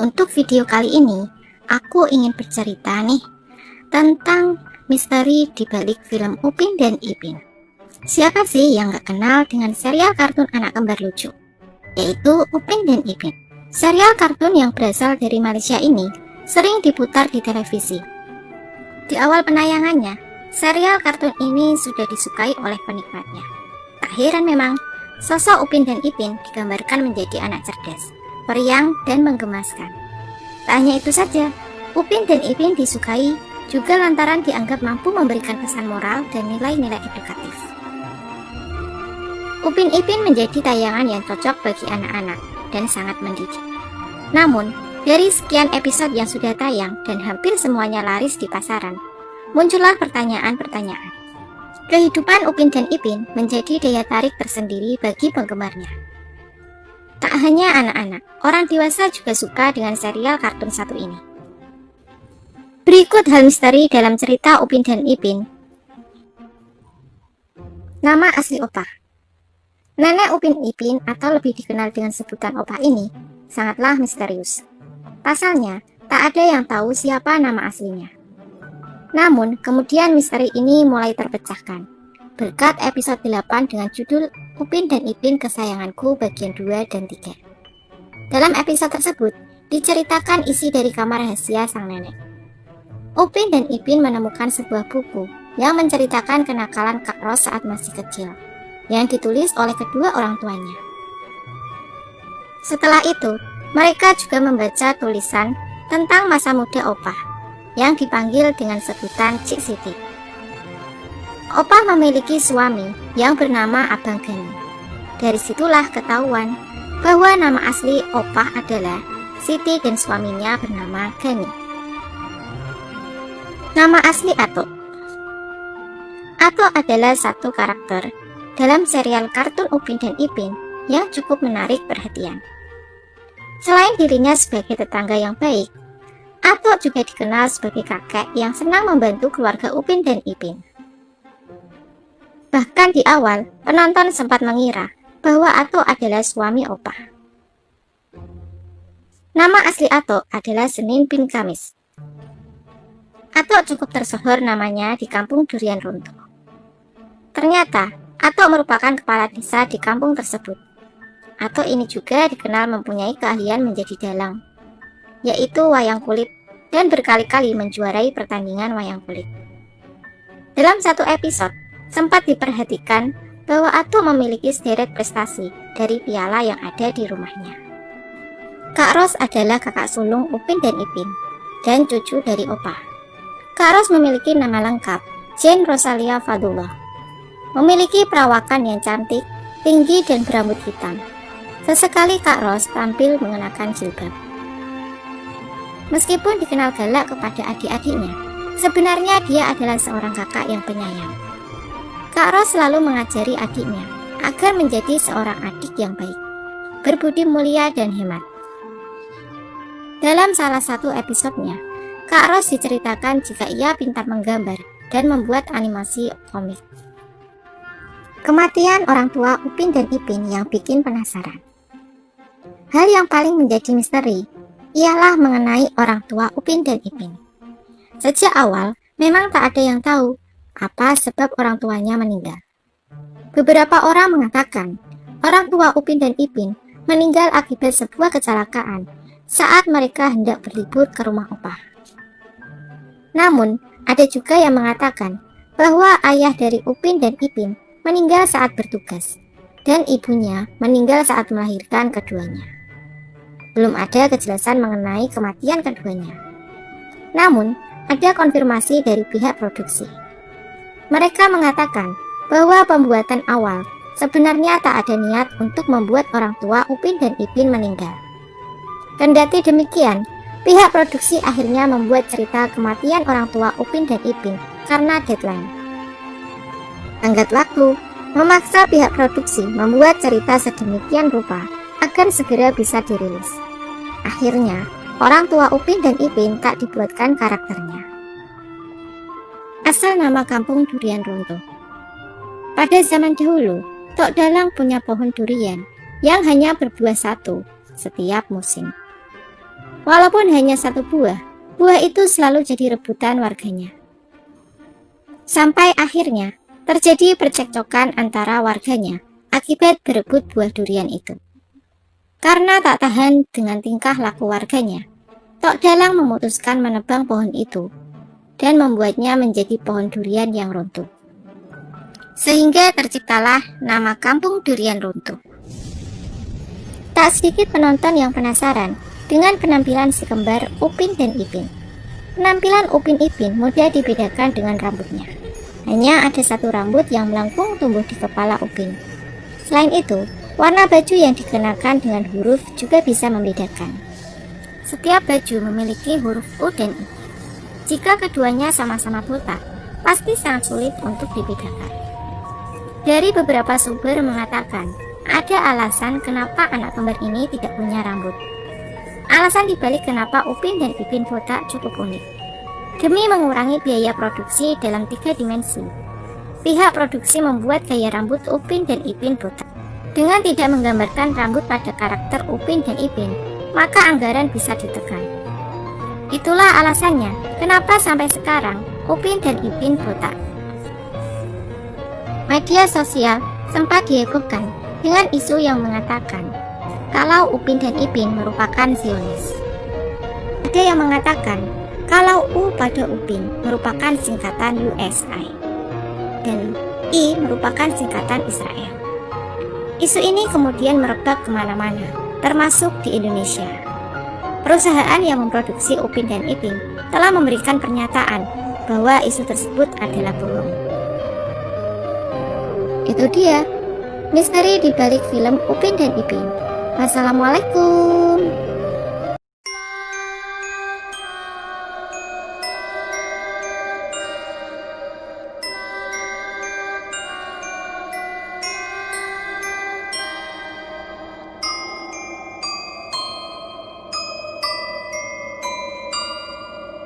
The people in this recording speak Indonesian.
Untuk video kali ini, aku ingin bercerita nih tentang misteri di balik film Upin dan Ipin. Siapa sih yang gak kenal dengan serial kartun anak kembar lucu, yaitu Upin dan Ipin. Serial kartun yang berasal dari Malaysia ini sering diputar di televisi. Di awal penayangannya, serial kartun ini sudah disukai oleh penikmatnya. Tak heran memang, sosok Upin dan Ipin digambarkan menjadi anak cerdas, periang, dan menggemaskan. Tak hanya itu saja, Upin dan Ipin disukai juga lantaran dianggap mampu memberikan pesan moral dan nilai-nilai edukatif. Upin Ipin menjadi tayangan yang cocok bagi anak-anak dan sangat mendidik. Namun, dari sekian episode yang sudah tayang dan hampir semuanya laris di pasaran, muncullah pertanyaan-pertanyaan. Kehidupan Upin dan Ipin menjadi daya tarik tersendiri bagi penggemarnya. Tak hanya anak-anak, orang dewasa juga suka dengan serial kartun satu ini. Berikut hal misteri dalam cerita Upin dan Ipin. Nama asli Opah. Nenek Upin Ipin atau lebih dikenal dengan sebutan Opah ini sangatlah misterius. Pasalnya, tak ada yang tahu siapa nama aslinya. Namun, kemudian misteri ini mulai terpecahkan berkat episode 8 dengan judul Upin dan Ipin Kesayanganku bagian 2 dan 3. Dalam episode tersebut, diceritakan isi dari kamar rahasia sang nenek. Upin dan Ipin menemukan sebuah buku yang menceritakan kenakalan Kak Ros saat masih kecil, yang ditulis oleh kedua orang tuanya. Setelah itu, mereka juga membaca tulisan tentang masa muda Opah, yang dipanggil dengan sebutan Cik Siti. Opah memiliki suami yang bernama Abang Gani. Dari situlah ketahuan bahwa nama asli Opah adalah Siti dan suaminya bernama Gani. Nama asli Atuk. Atuk adalah satu karakter dalam serial kartun Upin dan Ipin yang cukup menarik perhatian. Selain dirinya sebagai tetangga yang baik, Atuk juga dikenal sebagai kakek yang senang membantu keluarga Upin dan Ipin. Bahkan di awal, penonton sempat mengira bahwa Atuk adalah suami Opah. Nama asli Atuk adalah Senin bin Kamis. Atuk cukup tersohor namanya di kampung Durian Runtuh. Ternyata, Atuk merupakan kepala desa di kampung tersebut. Atuk ini juga dikenal mempunyai keahlian menjadi dalang, yaitu wayang kulit, dan berkali-kali menjuarai pertandingan wayang kulit. Dalam satu episode, sempat diperhatikan bahwa Atuk memiliki sederet prestasi dari piala yang ada di rumahnya. Kak Ros adalah kakak sulung Upin dan Ipin, dan cucu dari Opah. Kak Ros memiliki nama lengkap, Jane Rosalia Fadullah. Memiliki perawakan yang cantik, tinggi, dan berambut hitam. Sesekali Kak Ros tampil mengenakan jilbab. Meskipun dikenal galak kepada adik-adiknya, sebenarnya dia adalah seorang kakak yang penyayang. Kak Ros selalu mengajari adiknya agar menjadi seorang adik yang baik, berbudi mulia, dan hemat. Dalam salah satu episodenya, Kak Ros diceritakan jika ia pintar menggambar dan membuat animasi komik. Kematian orang tua Upin dan Ipin yang bikin penasaran. Hal yang paling menjadi misteri ialah mengenai orang tua Upin dan Ipin. Sejak awal, memang tak ada yang tahu apa sebab orang tuanya meninggal. Beberapa orang mengatakan orang tua Upin dan Ipin meninggal akibat sebuah kecelakaan saat mereka hendak berlibur ke rumah Opah. Namun, ada juga yang mengatakan bahwa ayah dari Upin dan Ipin meninggal saat bertugas, dan ibunya meninggal saat melahirkan keduanya. Belum ada kejelasan mengenai kematian keduanya. Namun, ada konfirmasi dari pihak produksi. Mereka mengatakan bahwa pembuatan awal sebenarnya tak ada niat untuk membuat orang tua Upin dan Ipin meninggal. Kendati demikian, pihak produksi akhirnya membuat cerita kematian orang tua Upin dan Ipin karena deadline. Tenggat waktu memaksa pihak produksi membuat cerita sedemikian rupa agar segera bisa dirilis. Akhirnya, orang tua Upin dan Ipin tak dibuatkan karakternya. Asal nama kampung Durian Runtuh. Pada zaman dahulu, Tok Dalang punya pohon durian yang hanya berbuah satu setiap musim. Walaupun hanya satu buah, buah itu selalu jadi rebutan warganya. Sampai akhirnya terjadi percekcokan antara warganya akibat berebut buah durian itu. Karena tak tahan dengan tingkah laku warganya, Tok Dalang memutuskan menebang pohon itu dan membuatnya menjadi pohon durian yang runtuh. Sehingga terciptalah nama Kampung Durian Runtuh. Tak sedikit penonton yang penasaran dengan penampilan si kembar Upin dan Ipin. Penampilan Upin Ipin mudah dibedakan dengan rambutnya. Hanya ada satu rambut yang melengkung tumbuh di kepala Upin. Selain itu, warna baju yang dikenakan dengan huruf juga bisa membedakan. Setiap baju memiliki huruf U dan I. Jika keduanya sama-sama botak, pasti sangat sulit untuk dibedakan. Dari beberapa sumber mengatakan, ada alasan kenapa anak kembar ini tidak punya rambut. Alasan dibalik kenapa Upin dan Ipin botak cukup unik. Demi mengurangi biaya produksi dalam 3 dimensi, pihak produksi membuat gaya rambut Upin dan Ipin botak. Dengan tidak menggambarkan rambut pada karakter Upin dan Ipin, maka anggaran bisa ditekan. Itulah alasannya kenapa sampai sekarang Upin dan Ipin botak. Media sosial sempat dihebohkan dengan isu yang mengatakan kalau Upin dan Ipin merupakan Zionis. Ada yang mengatakan kalau U pada Upin merupakan singkatan USA dan I merupakan singkatan Israel. Isu ini kemudian merebak kemana-mana, termasuk di Indonesia. Perusahaan yang memproduksi Upin dan Ipin telah memberikan pernyataan bahwa isu tersebut adalah bohong. Itu dia, misteri di balik film Upin dan Ipin. Wassalamualaikum.